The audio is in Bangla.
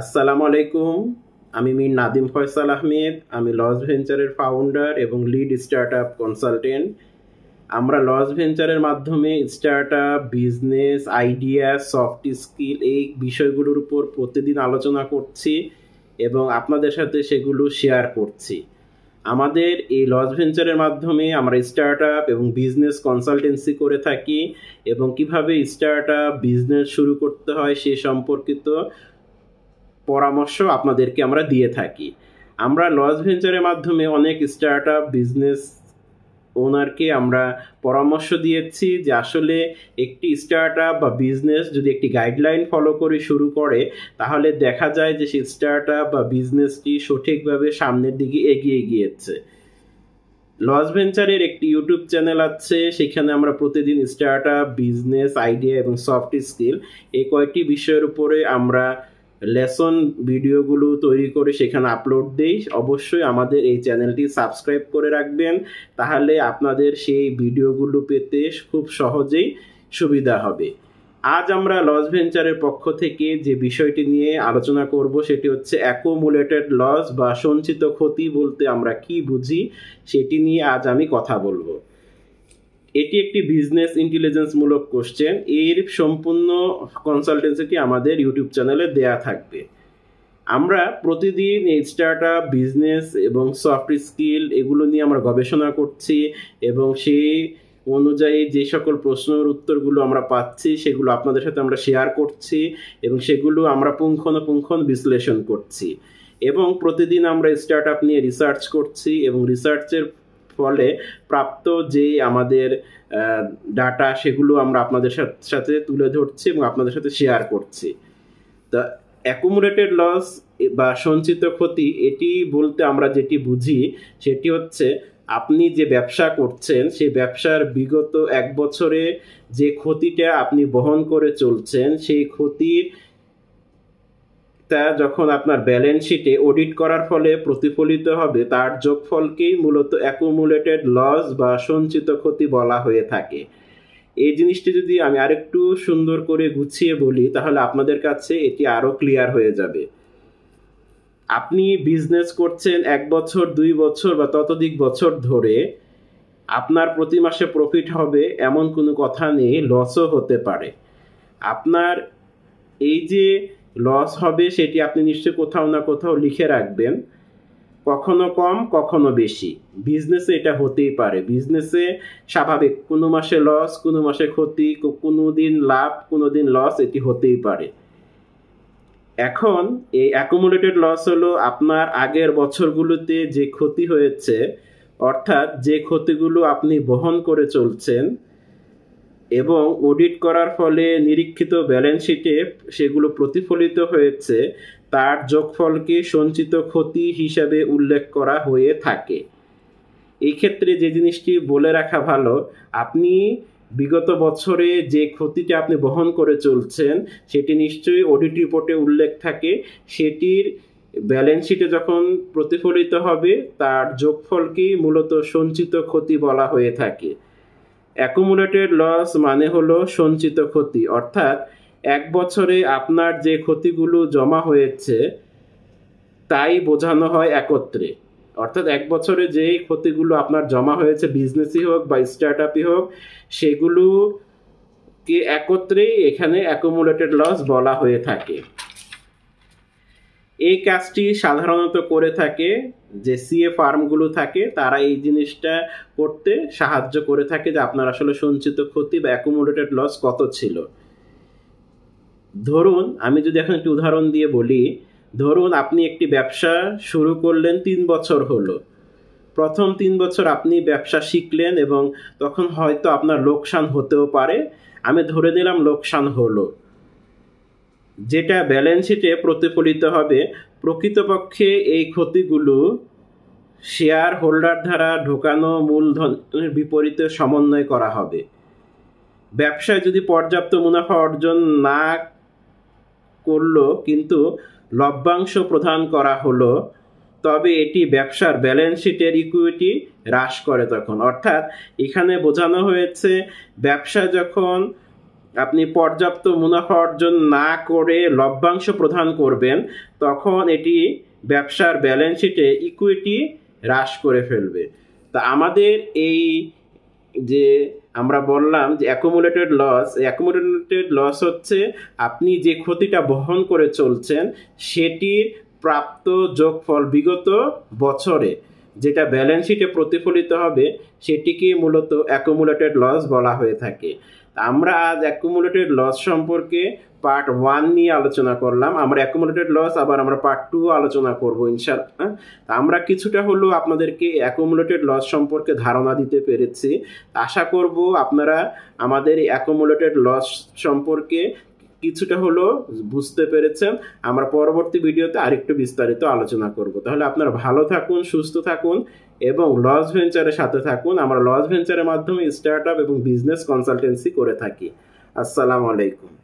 আসসালামু আলাইকুম। আমি মীর নাদিম ফয়সাল আহমেদ। আমি লস ভেঞ্চারের ফাউন্ডার এবং লিড স্টার্টআপ কনসালটেন্ট। আমরা লস ভেঞ্চারের মাধ্যমে startup, business, idea, soft skill এই বিষয়গুলোর উপর প্রতিদিন আলোচনা করছি এবং আপনাদের সাথে সেগুলো শেয়ার করছি। আমাদের এই লস ভেঞ্চারের মাধ্যমে আমরা স্টার্টআপ এবং বিজনেস কনসালটেন্সি করে থাকি এবং কিভাবে স্টার্টআপ, বিজনেস শুরু করতে হয় সে সম্পর্কিত পরামর্শ আপনাদেরকে আমরা দিয়ে থাকি। আমরা লস ভেঞ্চারের মাধ্যমে অনেক স্টার্টআপ, বিজনেস ওনারকে আমরা পরামর্শ দিয়েছি যে আসলে একটি স্টার্টআপ বা বিজনেস যদি একটি গাইডলাইন ফলো করে শুরু করে তাহলে দেখা যায় যে সেই স্টার্টআপ বা বিজনেসটি সঠিকভাবে সামনের দিকে এগিয়ে গিয়েছে। লস ভেঞ্চারের একটি ইউটিউব চ্যানেল আছে, সেখানে আমরা প্রতিদিন স্টার্টআপ, বিজনেস, আইডিয়া এবং সফট স্কিল এই কয়েকটি বিষয়ের উপরে আমরা লেসন ভিডিওগুলো তৈরি করে সেখানে আপলোড দেই। অবশ্যই আমাদের এই চ্যানেলটি সাবস্ক্রাইব করে রাখবেন, তাহলে আপনাদের সেই ভিডিওগুলো পেতে খুব সহজেই সুবিধা হবে। আজ আমরা লস ভেঞ্চারের পক্ষ থেকে যে বিষয়টি নিয়ে আলোচনা করব সেটি হচ্ছে অ্যাকুমুলেটেড লস বা সঞ্চিত ক্ষতি বলতে আমরা কি বুঝি সেটি নিয়ে আজ আমি কথা বলবো। এটি একটি বিজনেস ইন্টেলিজেন্স মূলক কোশ্চেন। এর সম্পূর্ণ কনসালটেন্সিটি আমাদের ইউটিউব চ্যানেলে দেয়া থাকবে। আমরা প্রতিদিন এই স্টার্টআপ, বিজনেস এবং সফট স্কিল এগুলো নিয়ে আমরা গবেষণা করছি এবং সেই অনুযায়ী যে সকল প্রশ্নের উত্তরগুলো আমরা পাচ্ছি সেগুলো আপনাদের সাথে আমরা শেয়ার করছি এবং সেগুলো আমরা পুঙ্খানুপুঙ্খ বিশ্লেষণ করছি এবং প্রতিদিন আমরা স্টার্টআপ নিয়ে রিসার্চ করছি এবং রিসার্চের ফলে প্রাপ্ত যে আমাদের ডাটা সেগুলো আমরা আপনাদের সাথে তুলে ধরছি এবং আপনাদের সাথে শেয়ার করছি। তা অ্যাকুমুলেটেড লস বা সঞ্চিত ক্ষতি এটি বলতে আমরা যেটি বুঝি সেটি হচ্ছে আপনি যে ব্যবসা করছেন সেই ব্যবসার বিগত এক বছরে যে ক্ষতিটা আপনি বহন করে চলছেন সেই ক্ষতির তা যখন আপনার ব্যালেন্স শিটে অডিট করার ফলে প্রতিফলিত হবে তার যোগফলকেই মূলত অ্যাকুমুলেটেড লস বা সঞ্চিত ক্ষতি বলা হয়ে থাকে। এই জিনিসটি যদি আমি আরেকটু সুন্দর করে গুছিয়ে বলি তাহলে আপনাদের কাছে এটি আরো ক্লিয়ার হয়ে যাবে। আপনি বিজনেস করছেন 1 বছর, 2 বছর বা ততোধিক বছর ধরে, আপনার প্রতি মাসে প্রফিট হবে এমন কোনো কথা নেই, লসও হতে পারে। আপনার এই যে লস হবে সেটি আপনি নিশ্চয়ই কোথাও না কোথাও লিখে রাখবেন, কখনো কম কখনো বেশি। বিজনেসে এটা হতেই পারে। বিজনেসে স্বাভাবিক, কোনো মাসে লস, কোনো মাসে ক্ষতি, কোনো দিন লাভ, কোনো দিন লস, এটি হতেই পারে। এখন এই অ্যাকুমুলেটেড লস হলো আপনার আগের বছরগুলোতে যে ক্ষতি হয়েছে, অর্থাৎ যে ক্ষতিগুলো আপনি বহন করে চলছেন এবং অডিট করার ফলে নিরীক্ষিত ব্যালেন্স শিটে সেগুলো প্রতিফলিত হয়েছে, তার যোগফলকে সঞ্চিত ক্ষতি হিসাবে উল্লেখ করা হয়ে থাকে। এই ক্ষেত্রে যে জিনিসটি বলে রাখা ভালো, আপনি বিগত বছরে যে ক্ষতিটা আপনি বহন করে চলছেন সেটি নিশ্চয়ই অডিট রিপোর্টে উল্লেখ থাকে। সেটির ব্যালেন্স শিটে যখন প্রতিফলিত হবে তার যোগফলকেই মূলত সঞ্চিত ক্ষতি বলা হয়ে থাকে। অ্যাকুমুলেটেড লস মানে হলো সঞ্চিত ক্ষতি, অর্থাৎ 1 বছরে আপনার যে ক্ষতিগুলো জমা হয়েছে তাই বোঝানো হয় একত্রে। অর্থাৎ 1 বছরে যেই ক্ষতিগুলো আপনার জমা হয়েছে, বিজনেসই হোক বা স্টার্টআপই হোক, সেগুলোকে একত্রেই এখানে অ্যাকুমুলেটেড লস বলা হয়ে থাকে। এই কাজটি সাধারণত করে থাকে যে সিএ ফার্মগুলো থাকে, তারা এই জিনিসটা করতে সাহায্য করে থাকে যে আপনার আসলে সঞ্চিত ক্ষতি বা অ্যাকুমুলেটেড লস কত ছিল। ধরুন, আমি যদি এখন একটি উদাহরণ দিয়ে বলি, ধরুন আপনি একটি ব্যবসা শুরু করলেন, 3 বছর হলো। প্রথম 3 বছর আপনি ব্যবসা শিখলেন এবং তখন হয়তো আপনার লোকসান হতেও পারে। আমি ধরে নিলাম লোকসান হলো, যেটা ব্যালেন্স শিটে প্রতিফলিত হবে। প্রকৃতপক্ষে এই ক্ষতিগুলো শেয়ার হোল্ডার দ্বারা ঢোকানো মূলধনের বিপরীতে সমন্বয় করা হবে। ব্যবসায় যদি পর্যাপ্ত মুনাফা অর্জন না করলো কিন্তু লভ্যাংশ প্রদান করা হলো, তবে এটি ব্যবসার ব্যালেন্স শিটের ইকুইটি হ্রাস করে তখন। অর্থাৎ এখানে বোঝানো হয়েছে ব্যবসা যখন আপনি পর্যাপ্ত মুনাফা অর্জন না করে লভ্যাংশ প্রদান করবেন, তখন এটি ব্যবসার ব্যালেন্স শিটে ইকুইটি হ্রাস করে ফেলবে। তা আমাদের এই যে আমরা বললাম যে অ্যাকুমুলেটেড লস হচ্ছে আপনি যে ক্ষতিটা বহন করে চলছেন সেটির প্রাপ্ত যোগফল বিগত বছরে, যেটা ব্যালেন্স শিটে প্রতিফলিত হবে, সেটিকে মূলত অ্যাকুমুলেটেড লস বলা হয়ে থাকে। আমরা আজ অ্যাকুমুলেটেড লস সম্পর্কে পার্ট 1 নিয়ে আলোচনা করলাম। আমরা অ্যাকুমুলেটেড লস আবার আমরা পার্ট 2 আলোচনা করব ইনশাআল্লাহ। আমরা কিছুটা হলেও আপনাদেরকে অ্যাকুমুলেটেড লস সম্পর্কে ধারণা দিতে পেরেছি। আশা করব আপনারা আমাদের এই অ্যাকুমুলেটেড লস সম্পর্কে কিছুটা হলেও বুঝতে পেরেছেন। আমরা পরবর্তী ভিডিওতে আরেকটু বিস্তারিত আলোচনা করব। তাহলে আপনারা ভালো থাকুন, সুস্থ থাকুন এবং লস ভেঞ্চারের সাথে থাকুন। আমরা লস ভেঞ্চারের মাধ্যমে স্টার্ট আপ এবং বিজনেস কনসালটেন্সি করে থাকি। আসসালামু আলাইকুম।